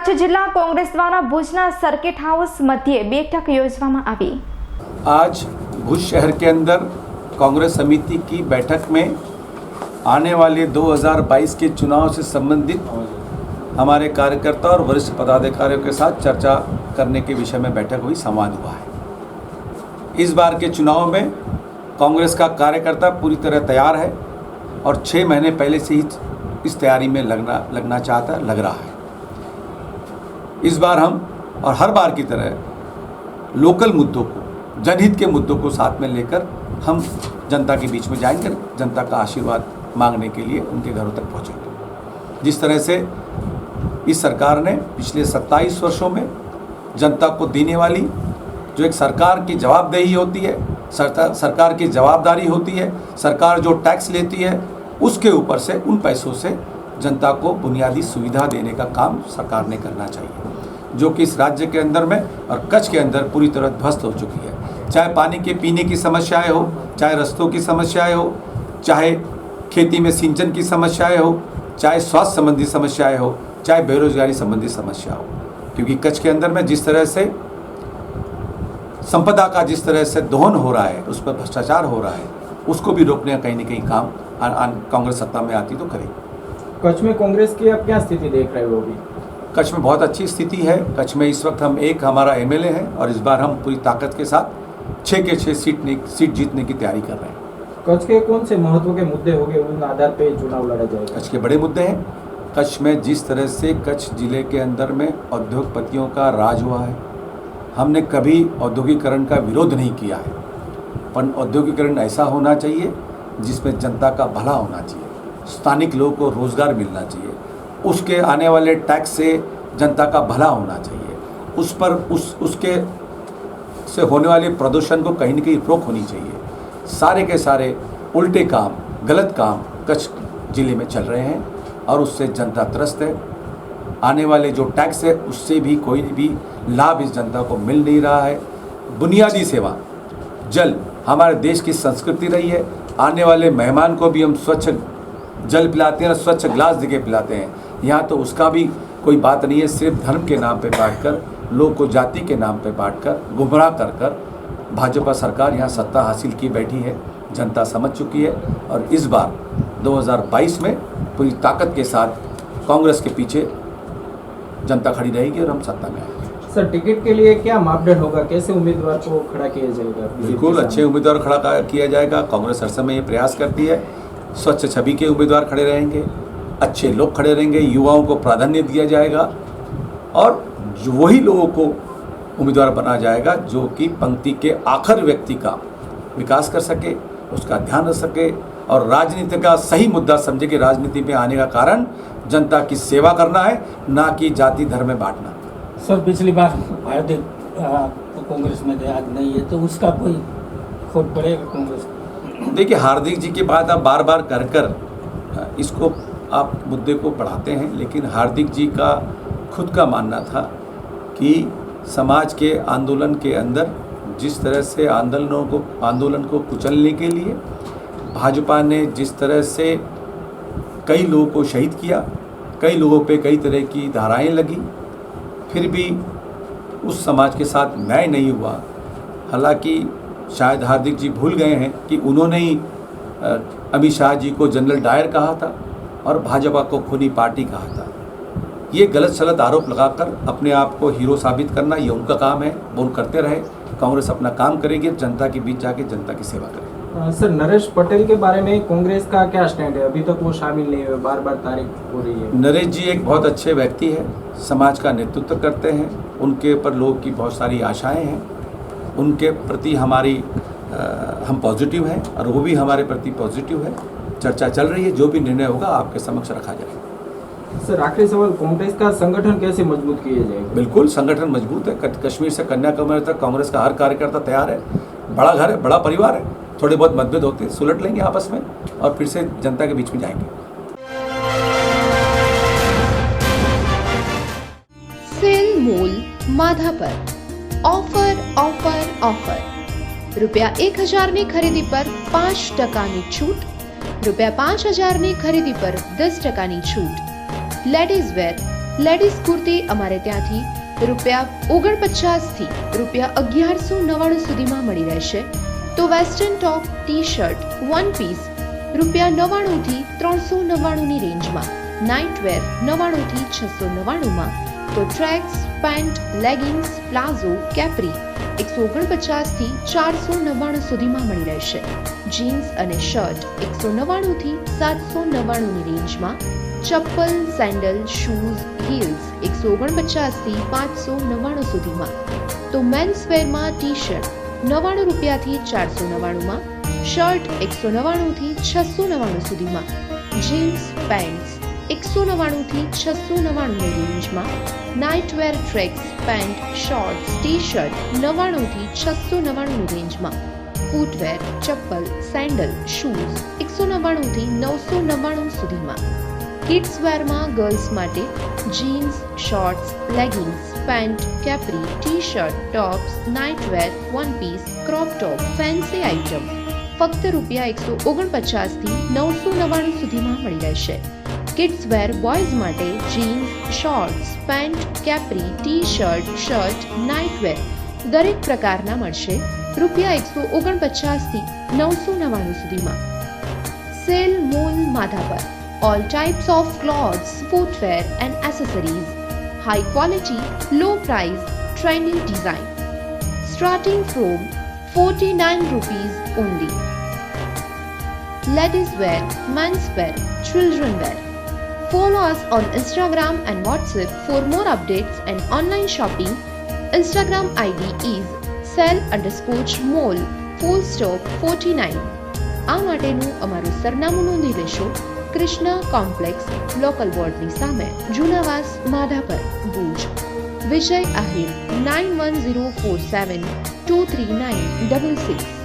કચ્છ જિલ્લા કોંગ્રેસ દ્વારા ભુજના સર્કિટ હાઉસ મધ્યે બેઠક યોજવામાં આવી। आज भुज शहर के अंदर कांग्रेस समिति की बैठक में आने वाले 2022 के चुनाव से संबंधित हमारे कार्यकर्ता और वरिष्ठ पदाधिकारियों के साथ चर्चा करने के विषय में बैठक हुई, संवाद हुआ है। इस बार के चुनाव में कांग्रेस का कार्यकर्ता पूरी तरह तैयार है और 6 महीने पहले से ही इस तैयारी में लगना चाहता है, लग रहा है। इस बार हम और हर बार की तरह लोकल मुद्दों को, जनहित के मुद्दों को साथ में लेकर हम जनता के बीच में जाएंगे, जनता का आशीर्वाद मांगने के लिए उनके घरों तक पहुंचेंगे। जिस तरह से इस सरकार ने पिछले 27 वर्षों में जनता को देने वाली जो एक सरकार की जवाबदेही होती है, सरकार की जवाबदारी होती है, सरकार जो टैक्स लेती है उसके ऊपर से उन पैसों से जनता को बुनियादी सुविधा देने का काम सरकार ने करना चाहिए, जो कि इस राज्य के अंदर में और कच्छ के अंदर पूरी तरह ध्वस्त हो चुकी है। चाहे पानी के पीने की समस्याएं हो, चाहे रस्तों की समस्याएं हो, चाहे खेती में सिंचन की समस्याएं हो, चाहे स्वास्थ्य संबंधी समस्याएं हो, चाहे बेरोजगारी संबंधी समस्या हो। क्योंकि कच्छ के अंदर में जिस तरह से संपदा का जिस तरह से दोहन हो रहा है, उस पर भ्रष्टाचार हो रहा है, उसको भी रोकने का कहीं न कहीं काम कांग्रेस सत्ता में आती तो करेगी। कच्छ में कांग्रेस की आप क्या स्थिति देख रहे हो अभी? कच्छ में बहुत अच्छी स्थिति है। कच्छ में इस वक्त हम हमारा एमएलए है और इस बार हम पूरी ताकत के साथ 6 के 6 सीट जीतने की तैयारी कर रहे हैं। कच्छ के कौन से महत्व के मुद्दे होंगे, उन आधार पर चुनाव लड़ा जाएगा? कच्छ के बड़े मुद्दे हैं। कच्छ में जिस तरह से कच्छ जिले के अंदर में उद्योगपतियों का राज हुआ है, हमने कभी औद्योगिकरण का विरोध नहीं किया है, पर औद्योगिकरण ऐसा होना चाहिए जिसमें जनता का भला होना चाहिए, स्थानिक लोगों को रोज़गार मिलना चाहिए, उसके आने वाले टैक्स से जनता का भला होना चाहिए, उस पर उसके से होने वाले प्रदूषण को कहीं न कहीं रोक होनी चाहिए। सारे के सारे उल्टे काम, गलत काम कच्छ ज़िले में चल रहे हैं और उससे जनता त्रस्त है। आने वाले जो टैक्स है उससे भी कोई भी लाभ इस जनता को मिल नहीं रहा है। बुनियादी सेवा, जल हमारे देश की संस्कृति रही है। आने वाले मेहमान को भी हम स्वच्छ जल पिलाते हैं, स्वच्छ ग्लास देके पिलाते हैं। यहाँ तो उसका भी कोई बात नहीं है। सिर्फ धर्म के नाम पे बांटकर, लोग को जाति के नाम पे बांटकर, गुमराह कर भाजपा सरकार यहाँ सत्ता हासिल की बैठी है। जनता समझ चुकी है और इस बार 2022 में पूरी ताकत के साथ कांग्रेस के पीछे जनता खड़ी रहेगी और हम सत्ता में आएंगे। सर, टिकट के लिए क्या मापदंड होगा, कैसे उम्मीदवार को खड़ा किया जाएगा? बिल्कुल अच्छे उम्मीदवार खड़ा किया जाएगा। कांग्रेस हर समय ये प्रयास करती है, स्वच्छ छवि के उम्मीदवार खड़े रहेंगे, अच्छे लोग खड़े रहेंगे, युवाओं को प्राधान्य दिया जाएगा और वही लोगों को उम्मीदवार बना जाएगा जो कि पंक्ति के आखिर व्यक्ति का विकास कर सके, उसका ध्यान रख सके और राजनीति का सही मुद्दा समझे कि राजनीति में आने का कारण जनता की सेवा करना है, ना कि जाति धर्म में बांटना। सर, पिछली बार हार्दिक तो कांग्रेस में थे, आज नहीं है, तो उसका कोई खोट पड़ेगा कांग्रेस? देखिए, हार्दिक जी की बात आप बार बार कर इसको आप मुद्दे को बढ़ाते हैं, लेकिन हार्दिक जी का खुद का मानना था कि समाज के आंदोलन के अंदर जिस तरह से आंदोलन को कुचलने के लिए भाजपा ने जिस तरह से कई लोगों को शहीद किया, कई लोगों पे कई तरह की धाराएं लगी, फिर भी उस समाज के साथ न्याय नहीं हुआ। हालांकि शायद हार्दिक जी भूल गए हैं कि उन्होंने ही अमित शाह जी को जनरल डायर कहा था और भाजपा को खूनी पार्टी कहा था। ये गलत सलत आरोप लगाकर अपने आप को हीरो साबित करना ये उनका काम है, वो करते रहे। कांग्रेस अपना काम करेगी, जनता के बीच जाके जनता की सेवा करेगी। सर, नरेश पटेल के बारे में कांग्रेस का क्या स्टैंड है? अभी तक वो शामिल नहीं हुए, बार बार तारीफ हो रही है। नरेश जी एक बहुत अच्छे व्यक्ति है, समाज का नेतृत्व करते हैं, उनके ऊपर लोगों की बहुत सारी आशाएं हैं, उनके प्रति हम पॉजिटिव हैं और वो भी हमारे प्रति पॉजिटिव है। चर्चा चल रही है, जो भी निर्णय होगा आपके समक्ष रखा जाएगा। सर, आखिरी सवाल, कांग्रेस का संगठन कैसे मजबूत किया जाएगा? बिल्कुल, संगठन मजबूत है। कश्मीर से कन्याकुमारी तक कांग्रेस का हर कार्यकर्ता तैयार है। बड़ा घर है, बड़ा परिवार है। थोड़े बहुत मतभेद होते हैं, सुलट लेंगे आपस में और फिर से जनता के बीच में जाएंगे। सेल मोल माधापर ऑफर ऑफर ऑफर ₹1000 ની ખરીદી પર 5% છૂટ, ₹5000 ની ખરીદી પર 10% છૂટ। લેડીઝ વેર લેડીઝ કુર્તી અમારે ત્યાંથી રૂપિયા 49 થી રૂપિયા 1199 સુધીમાં મળી રહેશે. તો western top, T shirt, one piece રૂપિયા 99 થી 399 ની રેન્જમાં, નાઇટવેર 99 થી 699માં, તો tracks, pant, leggings, palazzo, Capri 149 થી 499 સુધીમાં મળી રહેશે. જીન્સ અને શર્ટ 199 થી 799 ની રેન્જમાં, ચપ્પલ, સેન્ડલ, શૂઝ, હીલ્સ 149 થી 599 સુધીમાં. તો મેન્સ વેરમાં ટી શર્ટ 99 રૂપિયાથી 499માં, શર્ટ 199 થી 699 સુધીમાં, જીન્સ, પેન્ટ્સ 199 થી 699 ની રેન્જમાં, nightwear, tracks, pant, shorts, T shirt 99 થી 699 ની રેન્જમાં, ફૂટવેર, ચપ્પલ, સેન્ડલ, શૂઝ 199 થી 999 સુધીમાં. કિડ્સ વેરમાં ગર્લ્સ માટે jeans, shorts, leggings, pant, capri, T shirt, tops, nightwear, one piece, crop top, fancy item ફક્ત રૂપિયા 149 થી 999 સુધીમાં મળી રહેશે. કિડ્સ વેર બોયઝ માટે jeans, shorts, pant, capri, T shirt, shirt, nightwear દરેક પ્રકારના મળશે રૂપિયા 149 થી 999 સુધીમાં. Sale mall Madhapar. All types of clothes, footwear and accessories. High quality, low price, trendy design. Starting from 49 rupees only. Ladies wear, men's wear, children wear. Follow us on Instagram and WhatsApp for more updates and online shopping. Instagram ID is sell_mall _49. આ માટેનું અમારું સરનામું નોંધી લેશો. Krishna complex, local વોર્ડની સામે, જૂનાવાસ, માધાપર, ભુજ. વિજય આહિર 9104723966.